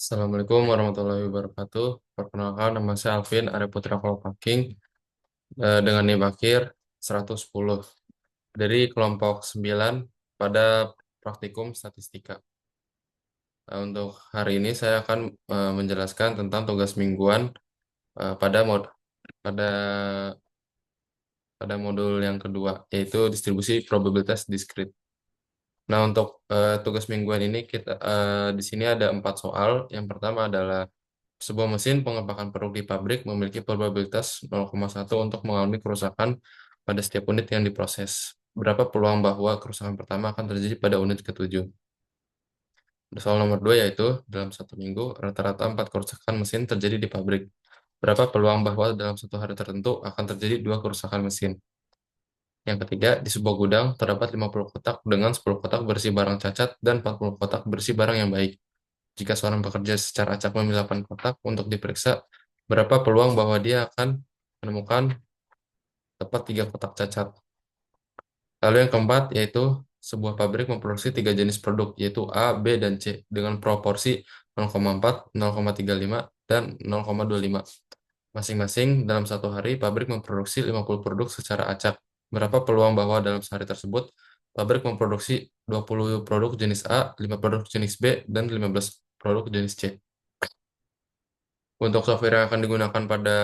Assalamualaikum warahmatullahi wabarakatuh. Perkenalkan, nama saya Alvin Arya Putra Kolopaking dengan NIM akhir 110 dari kelompok 9 pada praktikum statistika. Untuk hari ini saya akan menjelaskan tentang tugas mingguan eh, pada mod pada pada modul yang kedua, yaitu distribusi probabilitas diskrit. Nah, untuk tugas mingguan ini di sini ada 4 soal. Yang pertama adalah sebuah mesin pengepakan produk di pabrik memiliki probabilitas 0,1 untuk mengalami kerusakan pada setiap unit yang diproses. Berapa peluang bahwa kerusakan pertama akan terjadi pada unit ketujuh? Soal nomor 2 yaitu, dalam 1 minggu, rata-rata 4 kerusakan mesin terjadi di pabrik. Berapa peluang bahwa dalam 1 hari tertentu akan terjadi 2 kerusakan mesin? Yang ketiga, di sebuah gudang terdapat 50 kotak dengan 10 kotak berisi barang cacat dan 40 kotak berisi barang yang baik. Jika seorang bekerja secara acak memilih 8 kotak untuk diperiksa, berapa peluang bahwa dia akan menemukan tepat 3 kotak cacat? Lalu yang keempat yaitu sebuah pabrik memproduksi 3 jenis produk, yaitu A, B, dan C dengan proporsi 0,4, 0,35, dan 0,25. Masing-masing dalam 1 hari, pabrik memproduksi 50 produk secara acak. Berapa peluang bahwa dalam sehari tersebut, pabrik memproduksi 20 produk jenis A, 5 produk jenis B, dan 15 produk jenis C? Untuk software yang akan digunakan pada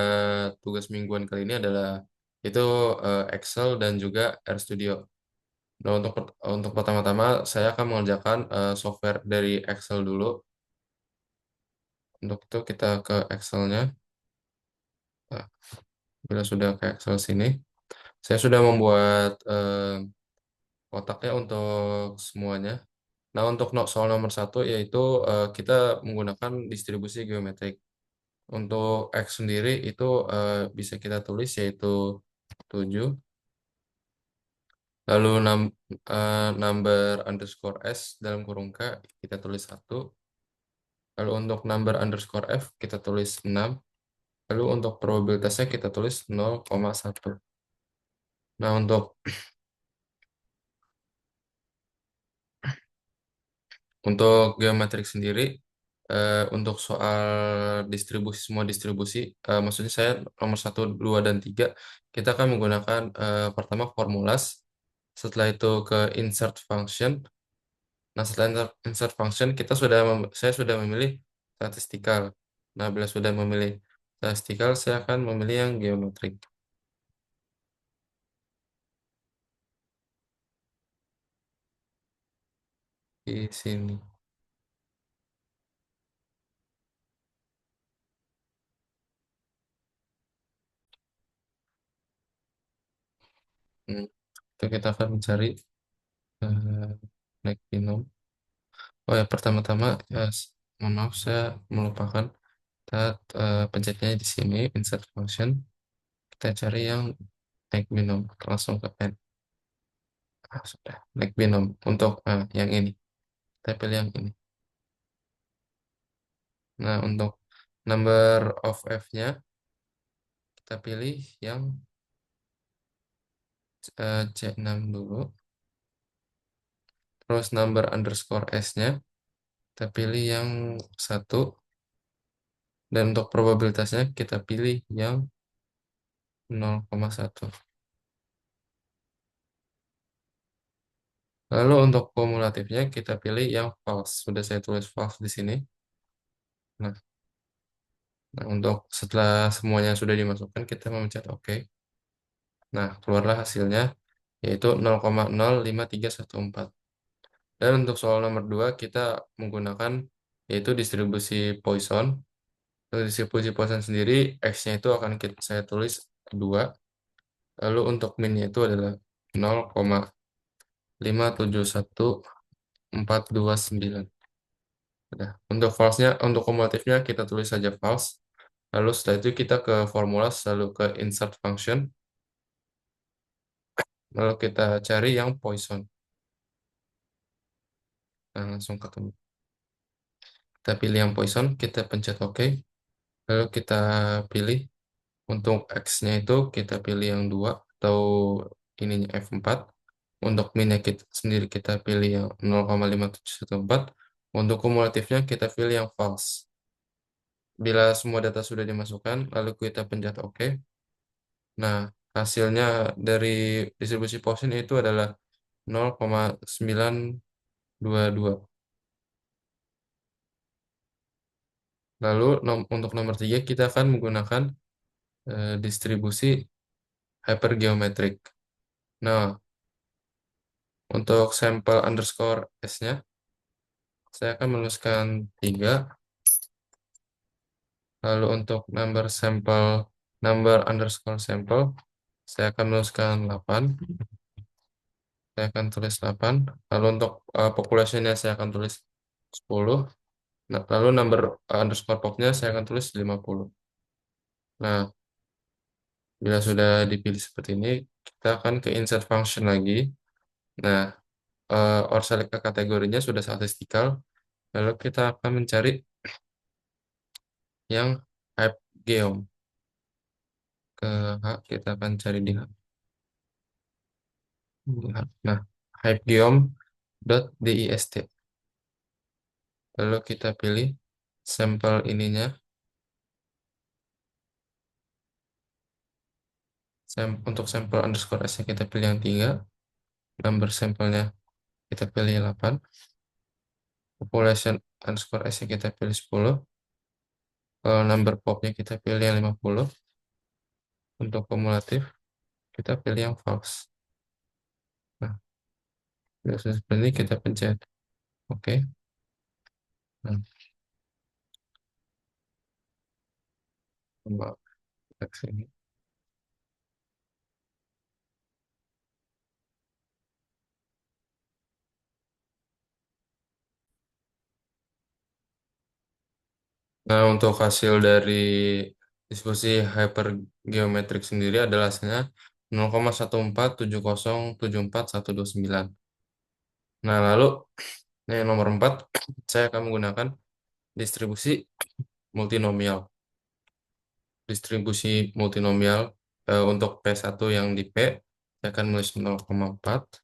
tugas mingguan kali ini adalah itu Excel dan juga RStudio. Nah, untuk pertama-tama saya akan mengerjakan software dari Excel dulu. Untuk itu kita ke Excel-nya. Nah, bila sudah ke Excel sini, saya sudah membuat kotaknya untuk semuanya. Nah, untuk soal nomor 1 yaitu kita menggunakan distribusi geometrik. Untuk X sendiri itu bisa kita tulis yaitu 7. Lalu number underscore S dalam kurung K kita tulis 1. Lalu untuk number underscore F kita tulis 6. Lalu untuk probabilitasnya kita tulis 0,1. Nah, untuk geometrik sendiri, untuk soal distribusi, semua distribusi, maksudnya saya nomor 1, 2, dan 3, kita akan menggunakan pertama formulas, setelah itu ke insert function. Nah, setelah insert function, saya sudah memilih statistikal. Nah, bila sudah memilih statistikal, saya akan memilih yang geometrik di sini. Hmm. Itu kita akan mencari eh, naik binom. Oh ya, pertama-tama, mohon maaf saya melupakan. Kita pencetnya di sini, insert function. Kita cari yang naik binom, langsung ke pen. Sudah, naik binom. Untuk yang ini, kita pilih yang ini. Nah, untuk number of F-nya, kita pilih yang C6 dulu. Terus number underscore S-nya, kita pilih yang 1. Dan untuk probabilitasnya, kita pilih yang 0,1. Lalu untuk kumulatifnya kita pilih yang false. Sudah saya tulis false di sini. Nah, untuk setelah semuanya sudah dimasukkan, kita memencet OK. Nah, keluarlah hasilnya yaitu 0,05314. Dan untuk soal nomor 2 kita menggunakan yaitu distribusi Poisson. Untuk distribusi Poisson sendiri, X-nya itu akan saya tulis 2. Lalu untuk min-nya itu adalah 0,571,429. Nah, untuk false-nya, untuk kumulatifnya kita tulis saja false. Lalu setelah itu kita ke formula, lalu ke insert function. Lalu kita cari yang Poisson. Nah, langsung ketemu. Kita pilih yang Poisson, kita pencet OK. Lalu kita pilih untuk X-nya itu kita pilih yang 2 atau ininya F4. Untuk min-nya kita pilih yang 0,5714. Untuk kumulatifnya kita pilih yang false. Bila semua data sudah dimasukkan, lalu kita pencet OK. Nah, hasilnya dari distribusi Poisson itu adalah 0,922. Lalu untuk nomor 3 kita akan menggunakan distribusi hypergeometric. Nah, untuk sampel underscore S-nya, saya akan menuliskan 3. Lalu untuk number underscore sample, saya akan menuliskan 8. Saya akan tulis 8. Lalu untuk population-nya saya akan tulis 10. Nah, lalu number underscore pop-nya saya akan tulis 50. Nah, bila sudah dipilih seperti ini, kita akan ke insert function lagi. Nah, or select ke kategorinya sudah statistikal. Lalu kita akan mencari yang type geom. Ke H, kita akan cari di H. Nah, hypegeom.dist. Lalu kita pilih sampel ininya. Untuk sampel underscore S kita pilih yang 3. Number sampelnya kita pilih 8. Population underscore S kita pilih 10. Kalau number popnya kita pilih yang 50. Untuk kumulatif kita pilih yang false. Nah, biasanya seperti ini kita pencet oke. Nah, coba kita ke sini. Nah, untuk hasil dari diskusi hypergeometrik sendiri adalah hasilnya 0,147074,129. Nah, lalu yang nomor 4, saya akan menggunakan distribusi multinomial. Distribusi multinomial untuk P1 yang di P, saya akan menulis 0,4.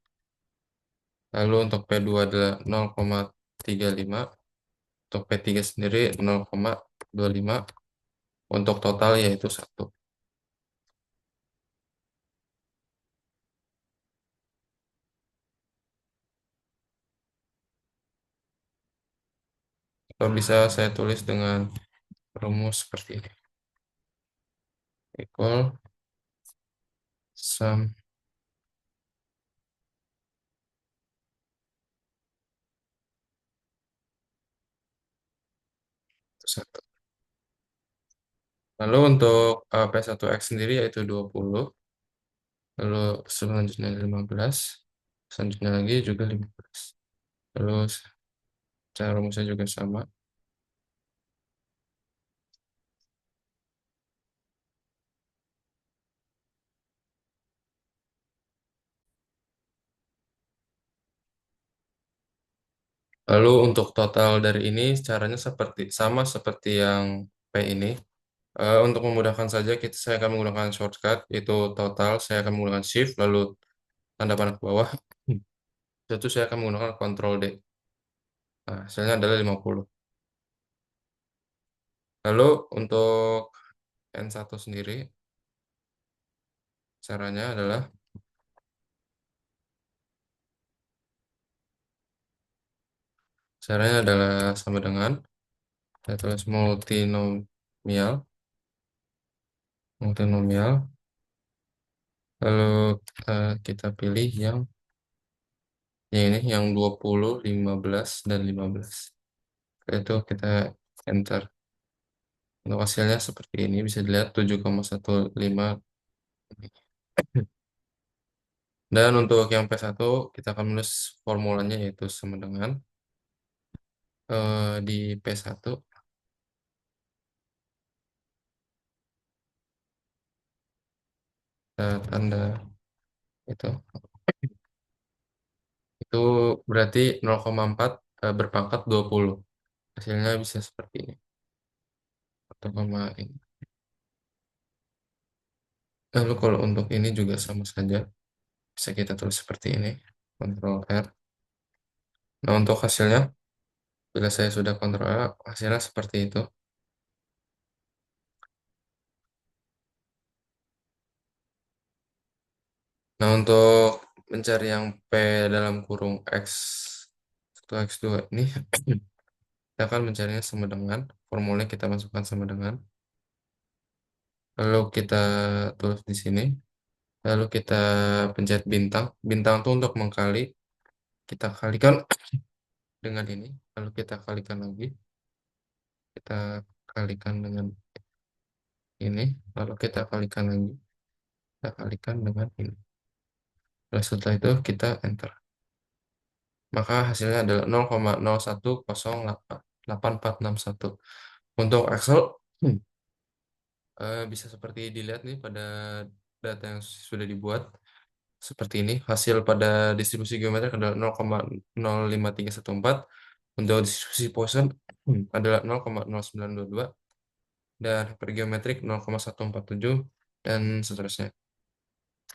Lalu untuk P2 adalah 0,35. Untuk P3 sendiri 0,25. Untuk total yaitu 1. Atau bisa saya tulis dengan rumus seperti ini. Equal sum satu. Lalu untuk P1X sendiri yaitu 20. Lalu selanjutnya 15. Selanjutnya lagi juga 15. Terus cara rumusnya juga sama. Lalu untuk total dari ini caranya sama seperti yang P ini. Untuk memudahkan saja saya akan menggunakan shortcut yaitu total. Saya akan menggunakan shift lalu tanda panah ke bawah. Itu saya akan menggunakan Ctrl D. Nah, hasilnya adalah 50. Lalu untuk N1 sendiri caranya adalah sama dengan saya tulis multinomial. Lalu kita pilih yang ini yang 20, 15 dan 15. Itu kita enter. Untuk hasilnya seperti ini bisa dilihat 7,15. Dan untuk yang P1 kita akan menulis formulanya yaitu sama dengan di P1 tanda itu itu berarti 0,4 berpangkat 20. Hasilnya bisa seperti ini. Atau koma ini. Lalu kalau untuk ini juga sama saja. Bisa kita tulis seperti ini. Ctrl R. Nah, untuk hasilnya bila saya sudah Ctrl R, hasilnya seperti itu. Nah, untuk mencari yang P dalam kurung X 1 X2 ini, kita akan mencarinya sama dengan formulanya kita masukkan sama dengan, lalu kita tulis di sini, lalu kita pencet bintang. Bintang itu untuk mengkali, kita kalikan dengan ini, lalu kita kalikan lagi, kita kalikan dengan ini, lalu kita kalikan lagi, kita kalikan dengan ini. Lalu setelah itu kita enter. Maka hasilnya adalah 0,01088461. Untuk Excel, bisa seperti dilihat nih pada data yang sudah dibuat. Seperti ini, hasil pada distribusi geometrik adalah 0,05314. Untuk distribusi Poisson adalah 0,0922 dan hypergeometrik 0,147 dan seterusnya.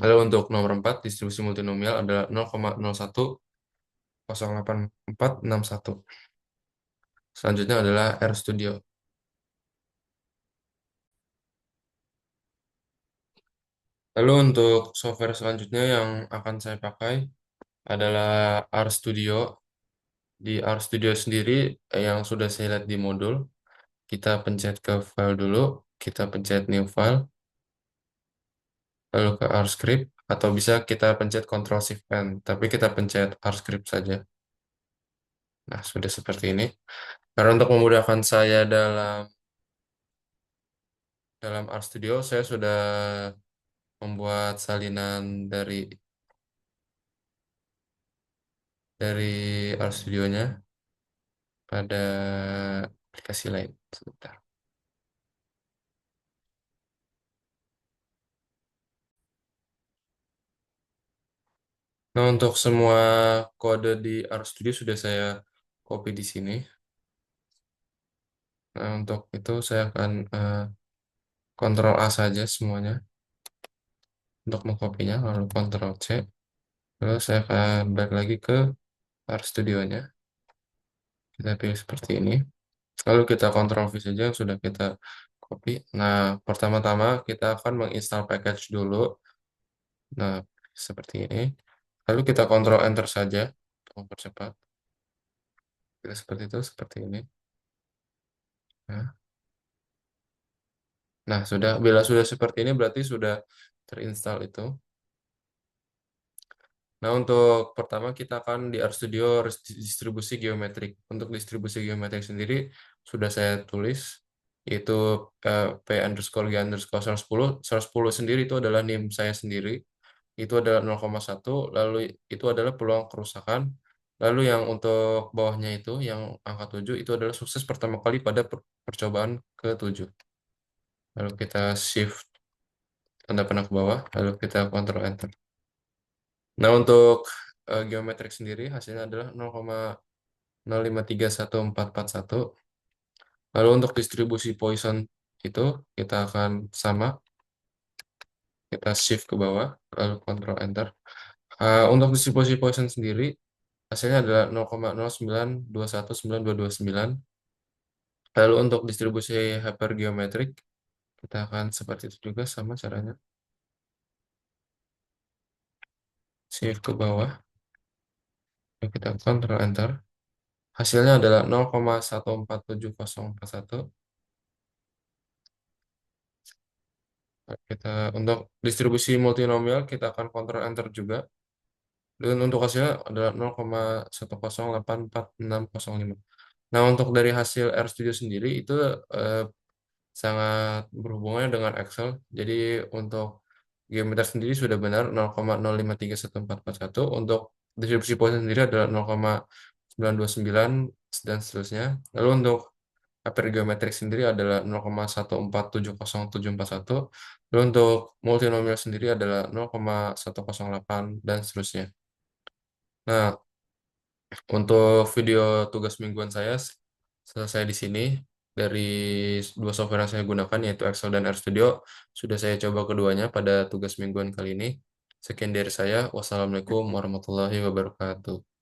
Lalu untuk nomor 4, distribusi multinomial adalah 0,01084461. Selanjutnya adalah RStudio. Lalu untuk software selanjutnya yang akan saya pakai adalah RStudio. Di RStudio sendiri yang sudah saya lihat di modul, kita pencet ke file dulu, kita pencet new file, lalu ke RScript, atau bisa kita pencet Ctrl Shift N, tapi kita pencet RScript saja. Nah, sudah seperti ini. Karena untuk memudahkan saya dalam RStudio, saya sudah membuat salinan dari RStudio-nya pada aplikasi lain. Sebentar. Nah, untuk semua kode di RStudio sudah saya copy di sini. Nah, untuk itu saya akan Ctrl A saja semuanya untuk mengkopinya, lalu Ctrl C. Lalu saya akan balik lagi ke RStudio-nya. Kita pilih seperti ini. Lalu kita Ctrl V saja yang sudah kita copy. Nah, pertama-tama kita akan menginstal package dulu. Nah, seperti ini. Lalu kita Ctrl Enter saja untuk mempercepat. Kita seperti itu, seperti ini. Nah, bila sudah seperti ini berarti sudah terinstall itu. Nah, untuk pertama kita akan di RStudio distribusi geometrik. Untuk distribusi geometrik sendiri sudah saya tulis, yaitu P underscore G underscore 110. 110 sendiri itu adalah NIM saya sendiri. Itu adalah 0,1, lalu itu adalah peluang kerusakan. Lalu yang untuk bawahnya itu, yang angka 7, itu adalah sukses pertama kali pada percobaan ke-7. Lalu kita shift tanda panah ke bawah, lalu kita Ctrl Enter. Nah, untuk geometrik sendiri hasilnya adalah 0,0531441. Lalu untuk distribusi Poisson itu kita akan sama, kita shift ke bawah, lalu Ctrl Enter. Untuk distribusi Poisson sendiri hasilnya adalah 0,092192229. Lalu untuk distribusi hypergeometrik kita akan seperti itu juga, sama caranya. Shift ke bawah, lalu kita Ctrl Enter. Hasilnya adalah 0,147041. Kita untuk distribusi multinomial kita akan Ctrl Enter juga. Dan untuk hasilnya adalah 0,10846605. Nah, untuk dari hasil RStudio sendiri itu sangat berhubungan dengan Excel. Jadi untuk geometri sendiri sudah benar 0,0531441. Untuk distribusi Poisson sendiri adalah 0,929 dan seterusnya. Lalu untuk hypergeometrik sendiri adalah 0,1470741. Lalu untuk multinomial sendiri adalah 0,108 dan seterusnya. Nah, untuk video tugas mingguan saya selesai di sini. Dari dua software yang saya gunakan yaitu Excel dan RStudio, sudah saya coba keduanya pada tugas mingguan kali ini. Sekian dari saya. Wassalamualaikum warahmatullahi wabarakatuh.